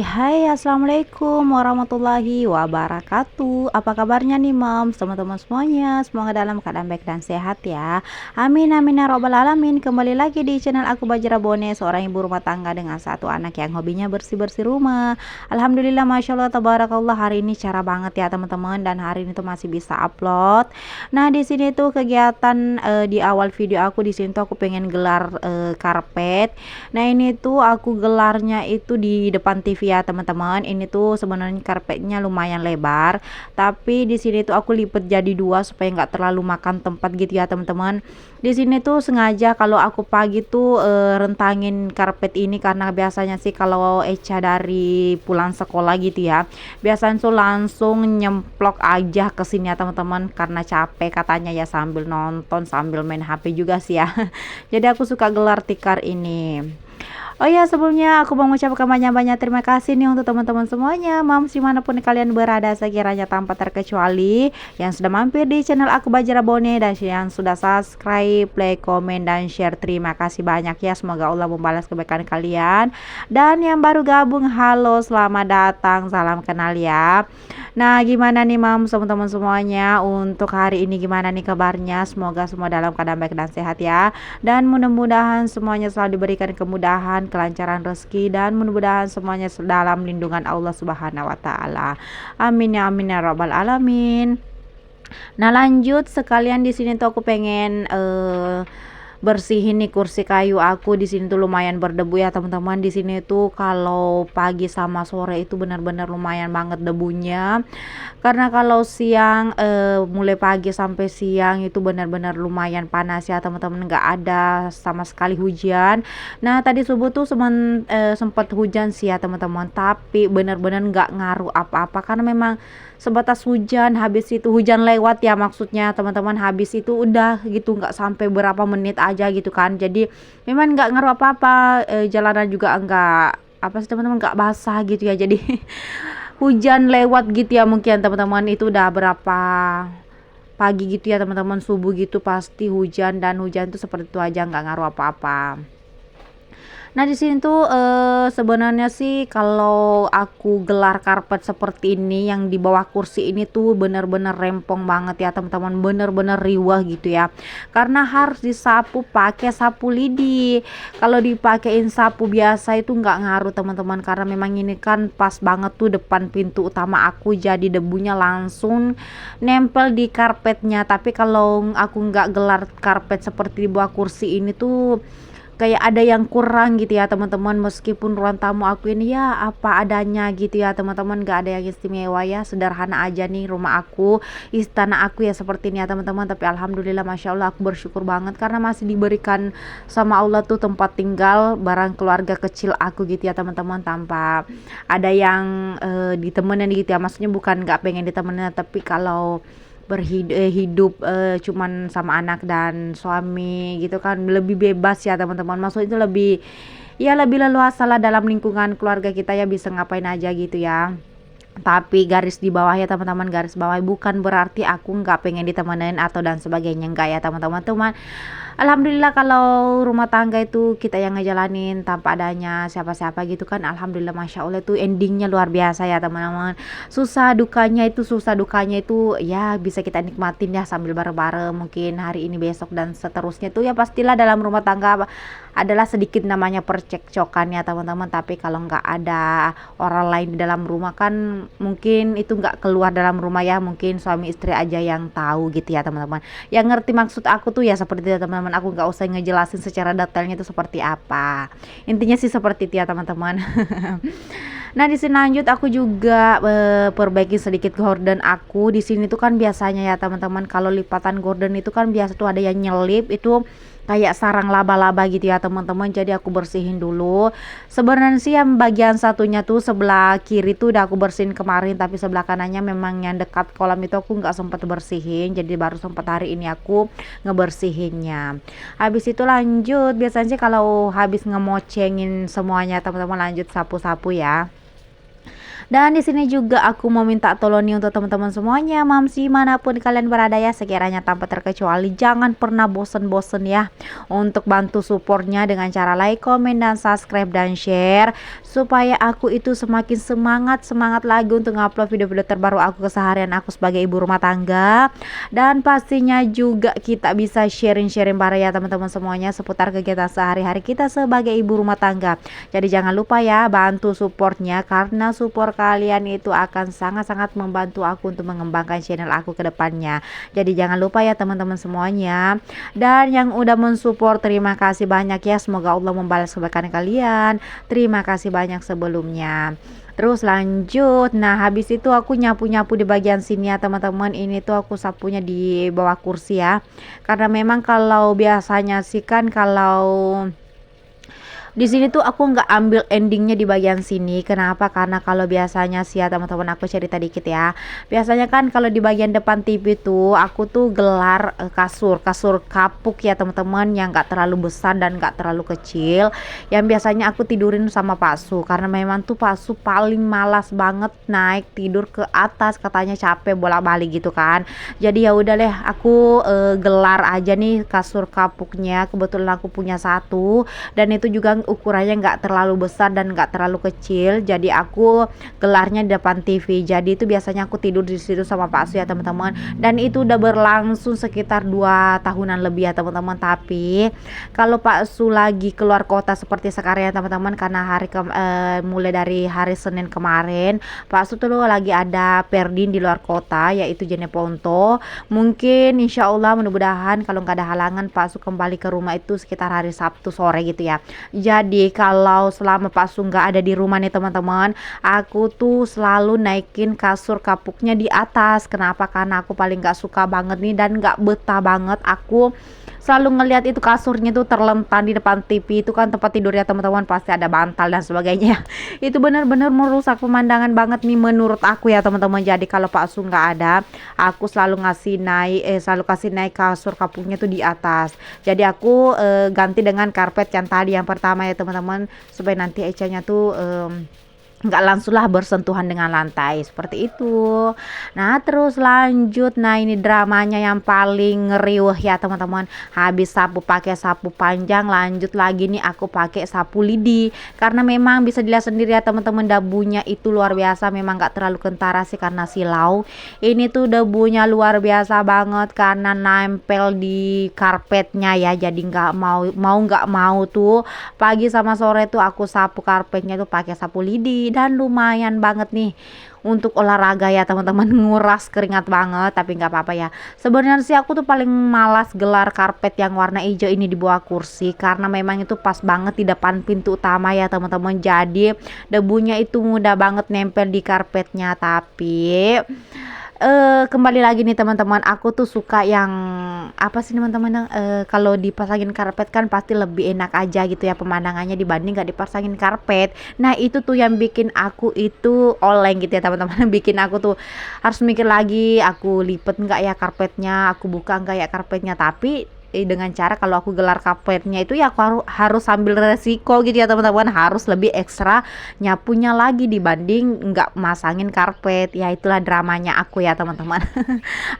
Hai, assalamualaikum warahmatullahi wabarakatuh. Apa kabarnya nih, Moms, teman-teman semuanya? Semoga dalam keadaan baik dan sehat ya. Amin amin ya robbal alamin. Kembali lagi di channel aku Bajra Bone, seorang ibu rumah tangga dengan satu anak yang hobinya bersih-bersih rumah. Alhamdulillah, masya Allah, tabarakallah. Hari ini cerah banget ya teman-teman, dan hari ini tuh masih bisa upload. Nah, di sini tuh kegiatan di awal video aku di sini tuh aku pengen gelar karpet. Nah, ini tuh aku gelarnya itu di depan TV ya teman-teman. Ini tuh sebenarnya karpetnya lumayan lebar, tapi di sini tuh aku lipet jadi dua supaya nggak terlalu makan tempat gitu ya teman-teman. Di sini tuh sengaja kalau aku pagi tuh rentangin karpet ini karena biasanya sih kalau Echa dari pulang sekolah gitu ya, biasanya tuh langsung nyemplok aja ke sini ya teman-teman, karena capek katanya ya, sambil nonton sambil main HP juga sih ya. Jadi aku suka gelar tikar ini. Oh ya, sebelumnya aku mau mengucapkan banyak-banyak terima kasih nih untuk teman-teman semuanya, Moms dimanapun kalian berada, sekiranya tanpa terkecuali yang sudah mampir di channel aku Bajra Bone dan yang sudah subscribe, like, komen, dan share. Terima kasih banyak ya, semoga Allah membalas kebaikan kalian. Dan yang baru gabung, halo, selamat datang, salam kenal ya. Nah, gimana nih, Moms, teman-teman semuanya, untuk hari ini gimana nih kabarnya? Semoga semua dalam keadaan baik dan sehat ya, dan mudah-mudahan semuanya selalu diberikan kemudahan, kelancaran rezeki, dan mudah-mudahan semuanya dalam lindungan Allah Subhanahu wa taala. Amin ya amin ya rabbal alamin. Nah, lanjut sekalian di sini tuh aku pengen bersihin nih kursi kayu aku. Di sini tuh lumayan berdebu ya teman-teman. Di sini tuh kalau pagi sama sore itu benar-benar lumayan banget debunya. Karena kalau siang mulai pagi sampai siang itu benar-benar lumayan panas ya teman-teman, nggak ada sama sekali hujan. Nah, tadi subuh tuh sempat hujan sih ya teman-teman, tapi benar-benar nggak ngaruh apa-apa karena memang sebatas hujan, habis itu hujan lewat ya, maksudnya teman-teman, habis itu udah gitu, nggak sampai berapa menit aja gitu kan. Jadi memang nggak ngaruh apa-apa, jalanan juga enggak apa sih teman-teman, nggak basah gitu ya. Jadi hujan lewat gitu ya, mungkin teman-teman itu udah berapa pagi gitu ya teman-teman, subuh gitu pasti hujan, dan hujan tuh seperti itu aja, nggak ngaruh apa-apa. Nah, di sini tuh sebenarnya sih kalau aku gelar karpet seperti ini yang di bawah kursi ini tuh bener-bener rempong banget ya teman-teman, bener-bener riwah gitu ya. Karena harus disapu pakai sapu lidi. Kalau dipakein sapu biasa itu nggak ngaruh teman-teman, karena memang ini kan pas banget tuh depan pintu utama aku, jadi debunya langsung nempel di karpetnya. Tapi kalau aku nggak gelar karpet seperti di bawah kursi ini tuh kayak ada yang kurang gitu ya teman-teman. Meskipun ruang tamu aku ini ya apa adanya gitu ya teman-teman, gak ada yang istimewa ya, sederhana aja nih rumah aku, istana aku ya seperti ini ya teman-teman. Tapi alhamdulillah, masya Allah, aku bersyukur banget karena masih diberikan sama Allah tuh tempat tinggal barang keluarga kecil aku gitu ya teman-teman, tanpa ada yang ditemenin gitu ya. Maksudnya bukan gak pengen ditemenin, tapi kalau hidup cuman sama anak dan suami gitu kan lebih bebas ya teman-teman. Maksudnya itu lebih, ya lebih leluasa lah dalam lingkungan keluarga kita ya, bisa ngapain aja gitu ya. Tapi garis di bawah ya teman-teman, garis bawah bukan berarti aku nggak pengen ditemenin atau dan sebagainya, enggak ya teman-teman. Cuman alhamdulillah kalau rumah tangga itu kita yang ngejalanin tanpa adanya siapa-siapa gitu kan, alhamdulillah, masya Allah, itu endingnya luar biasa ya teman-teman. Susah dukanya itu ya bisa kita nikmatin ya sambil bareng-bareng, mungkin hari ini besok dan seterusnya tuh ya. Pastilah dalam rumah tangga adalah sedikit namanya percekcokan ya teman-teman. Tapi kalau nggak ada orang lain di dalam rumah kan mungkin itu nggak keluar dalam rumah ya, mungkin suami istri aja yang tahu gitu ya teman-teman. Yang ngerti maksud aku tuh ya seperti itu teman-teman. Aku nggak usah ngejelasin secara detailnya itu seperti apa, intinya sih seperti itu ya teman-teman. Nah, di sini lanjut aku juga perbaiki sedikit gorden aku. Di sini tuh kan biasanya ya teman-teman, kalau lipatan gorden itu kan biasa tuh ada yang nyelip, itu kayak sarang laba-laba gitu ya teman-teman. Jadi aku bersihin dulu. Sebenarnya sih yang bagian satunya tuh sebelah kiri tuh udah aku bersihin kemarin, tapi sebelah kanannya memang yang dekat kolam itu aku nggak sempat bersihin, jadi baru sempat hari ini aku ngebersihinnya. Habis itu lanjut, biasanya sih kalau habis ngemocengin semuanya teman-teman, lanjut sapu-sapu ya. Dan di sini juga aku mau minta tolong nih untuk teman-teman semuanya, mamsi manapun kalian berada ya, sekiranya tanpa terkecuali jangan pernah bosen-bosen ya untuk bantu supportnya dengan cara like, komen, dan subscribe dan share supaya aku itu semakin semangat lagi untuk ngupload video-video terbaru aku keseharian aku sebagai ibu rumah tangga. Dan pastinya juga kita bisa sharing-sharing bareng ya teman-teman semuanya seputar kegiatan sehari-hari kita sebagai ibu rumah tangga. Jadi jangan lupa ya bantu supportnya, karena support kalian itu akan sangat-sangat membantu aku untuk mengembangkan channel aku ke depannya. Jadi jangan lupa ya teman-teman semuanya. Dan yang udah mensupport terima kasih banyak ya, semoga Allah membalas kebaikan kalian. Terima kasih banyak sebelumnya. Terus lanjut, nah habis itu aku nyapu-nyapu di bagian sini ya teman-teman. Ini tuh aku sapunya di bawah kursi ya, karena memang kalau biasanya sih kan kalau di sini tuh aku nggak ambil endingnya di bagian sini. Kenapa? Karena kalau biasanya sih ya teman-teman, aku cerita dikit ya. Biasanya kan kalau di bagian depan TV tuh aku tuh gelar kasur kapuk ya teman-teman, yang nggak terlalu besar dan nggak terlalu kecil. Yang biasanya aku tidurin sama Pak Su, karena memang tuh Pak Su paling malas banget naik tidur ke atas, katanya capek bolak-balik gitu kan. Jadi ya udah deh aku gelar aja nih kasur kapuknya. Kebetulan aku punya satu, dan itu juga ukurannya nggak terlalu besar dan nggak terlalu kecil, jadi aku gelarnya di depan TV. Jadi itu biasanya aku tidur di situ sama Pak Su ya teman-teman, dan itu udah berlangsung sekitar 2 tahunan lebih ya teman-teman. Tapi kalau Pak Su lagi keluar kota seperti sekarang ya teman-teman, karena mulai dari hari Senin kemarin Pak Su tuh lagi ada perdin di luar kota, yaitu Jeneponto. Mungkin insya Allah mudah-mudahan kalau nggak ada halangan Pak Su kembali ke rumah itu sekitar hari Sabtu sore gitu ya. Jadi kalau selama Pak Su nggak ada di rumah nih teman-teman, aku tuh selalu naikin kasur kapuknya di atas. Kenapa? Karena aku paling nggak suka banget nih dan nggak betah banget aku selalu ngelihat itu kasurnya tuh terlentang di depan TV. Itu kan tempat tidur ya teman-teman, pasti ada bantal dan sebagainya. Itu benar-benar merusak pemandangan banget nih menurut aku ya teman-teman. Jadi kalau Pak Su nggak ada, aku selalu selalu kasih naik kasur kapuknya tuh di atas. Jadi aku ganti dengan karpet yang tadi yang pertama ya teman-teman, supaya nanti ecanya tuh nggak langsunglah bersentuhan dengan lantai seperti itu. Nah terus lanjut, nah ini dramanya yang paling ngeriuh ya teman-teman. Habis sapu pakai sapu panjang, lanjut lagi nih aku pakai sapu lidi, karena memang bisa dilihat sendiri ya teman-teman, debunya itu luar biasa. Memang nggak terlalu kentara sih karena silau. Ini tuh debunya luar biasa banget karena nempel di karpetnya ya. Jadi nggak mau tuh pagi sama sore tuh aku sapu karpetnya tuh pakai sapu lidi. Dan lumayan banget nih untuk olahraga ya teman-teman, nguras keringat banget. Tapi nggak apa-apa ya, sebenarnya sih aku tuh paling malas gelar karpet yang warna hijau ini di bawah kursi, karena memang itu pas banget di depan pintu utama ya teman-teman. Jadi debunya itu mudah banget nempel di karpetnya. Tapi kembali lagi nih teman-teman, aku tuh suka yang apa sih teman-teman, kalau dipasangin karpet kan pasti lebih enak aja gitu ya pemandangannya dibanding gak dipasangin karpet. Nah itu tuh yang bikin aku itu oleng gitu ya teman-teman. Bikin aku tuh harus mikir lagi, aku lipet nggak ya karpetnya, aku buka nggak ya karpetnya. Tapi dengan cara kalau aku gelar karpetnya itu ya aku harus sambil resiko gitu ya teman-teman, harus lebih ekstra nyapunya lagi dibanding nggak masangin karpet. Ya itulah dramanya aku ya teman-teman.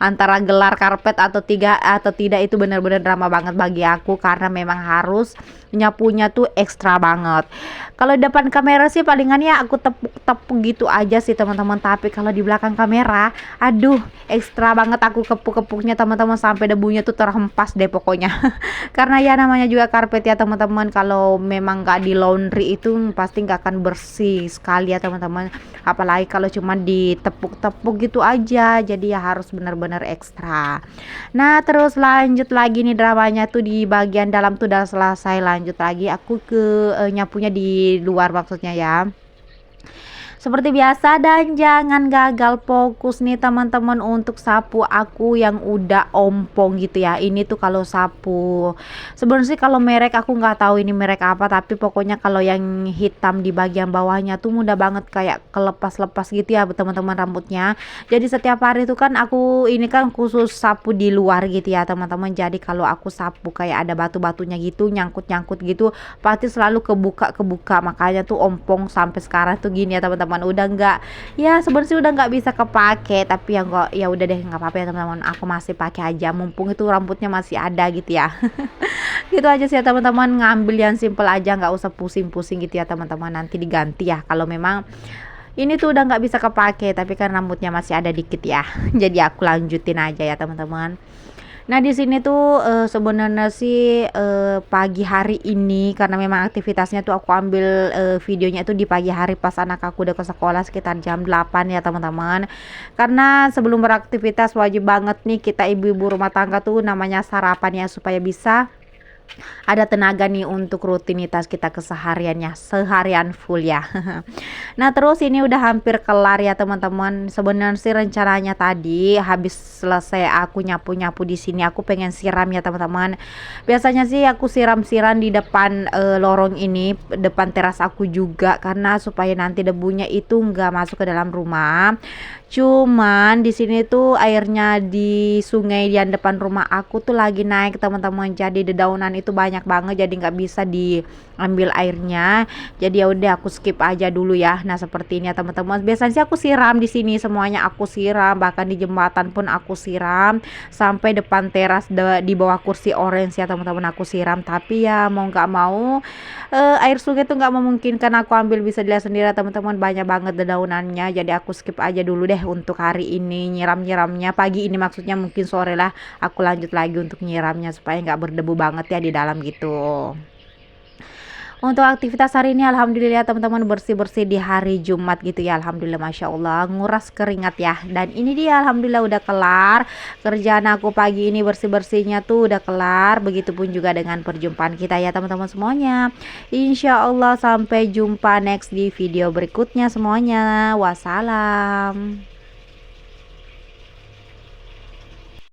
Antara gelar karpet atau tidak itu benar-benar drama banget bagi aku, karena memang harus nyapunya tuh ekstra banget. Kalau di depan kamera sih palingan ya aku tepuk-tepuk gitu aja sih teman-teman, tapi kalau di belakang kamera aduh ekstra banget aku kepuk-kepuknya teman-teman, sampai debunya tuh terhempas deh pokoknya. Karena ya namanya juga karpet ya teman-teman, kalau memang nggak di laundry itu pasti nggak akan bersih sekali ya teman-teman, apalagi kalau cuma ditepuk-tepuk gitu aja. Jadi ya harus benar-benar ekstra. Nah terus lanjut lagi nih dramanya tuh di bagian dalam tuh udah selesai. Lanjut lagi aku ke nyapunya di luar maksudnya ya, seperti biasa. Dan jangan gagal fokus nih teman-teman untuk sapu aku yang udah ompong gitu ya. Ini tuh kalau sapu, sebenarnya sih kalau merek aku nggak tahu ini merek apa, tapi pokoknya kalau yang hitam di bagian bawahnya tuh mudah banget kayak kelepas-lepas gitu ya teman-teman rambutnya. Jadi setiap hari tuh kan aku ini kan khusus sapu di luar gitu ya teman-teman. Jadi kalau aku sapu kayak ada batu-batunya gitu, nyangkut-nyangkut gitu, pasti selalu kebuka. Makanya tuh ompong sampai sekarang tuh gini ya teman-teman. teman-teman. Udah nggak, ya sebenarnya udah nggak bisa kepake, tapi ya nggak, ya udah deh nggak apa-apa ya teman-teman, aku masih pakai aja mumpung itu rambutnya masih ada gitu ya. Gitu aja sih ya teman-teman, ngambil yang simple aja, nggak usah pusing-pusing gitu ya teman-teman, nanti diganti ya kalau memang ini tuh udah nggak bisa kepake, tapi kan rambutnya masih ada dikit ya. Jadi aku lanjutin aja ya teman-teman. Nah di sini tuh sebenarnya sih pagi hari ini karena memang aktivitasnya tuh aku ambil videonya itu di pagi hari pas anak aku udah ke sekolah sekitar jam 8 ya teman-teman. Karena sebelum beraktivitas wajib banget nih kita ibu-ibu rumah tangga tuh namanya sarapan ya, supaya bisa ada tenaga nih untuk rutinitas kita kesehariannya, seharian full ya. Nah terus ini udah hampir kelar ya teman-teman. Sebenarnya sih rencananya tadi habis selesai aku nyapu-nyapu di sini aku pengen siram ya teman-teman. Biasanya sih aku siram-siram di depan lorong ini, depan teras aku juga, karena supaya nanti debunya itu nggak masuk ke dalam rumah. Cuman di sini tuh airnya di sungai yang depan rumah aku tuh lagi naik teman-teman. Jadi dedaunan itu banyak banget, jadi nggak bisa diambil airnya. Jadi ya udah aku skip aja dulu ya. Nah seperti ini ya teman-teman. Biasanya sih aku siram di sini, semuanya aku siram, bahkan di jembatan pun aku siram, sampai depan teras di bawah kursi orange ya teman-teman aku siram. Tapi ya mau nggak mau air sungai tuh nggak memungkinkan aku ambil, bisa dilihat sendiri teman-teman, banyak banget dedaunannya. Jadi aku skip aja dulu deh untuk hari ini nyiram-nyiramnya. Pagi ini maksudnya, mungkin sore lah aku lanjut lagi untuk nyiramnya supaya nggak berdebu banget ya di dalam gitu. Untuk aktivitas hari ini alhamdulillah teman-teman, bersih-bersih di hari Jumat gitu ya, alhamdulillah masya Allah, nguras keringat ya. Dan ini dia alhamdulillah udah kelar kerjaan aku pagi ini, bersih-bersihnya tuh udah kelar. Begitupun juga dengan perjumpaan kita ya teman-teman semuanya. Insya Allah sampai jumpa next di video berikutnya semuanya. Wassalam.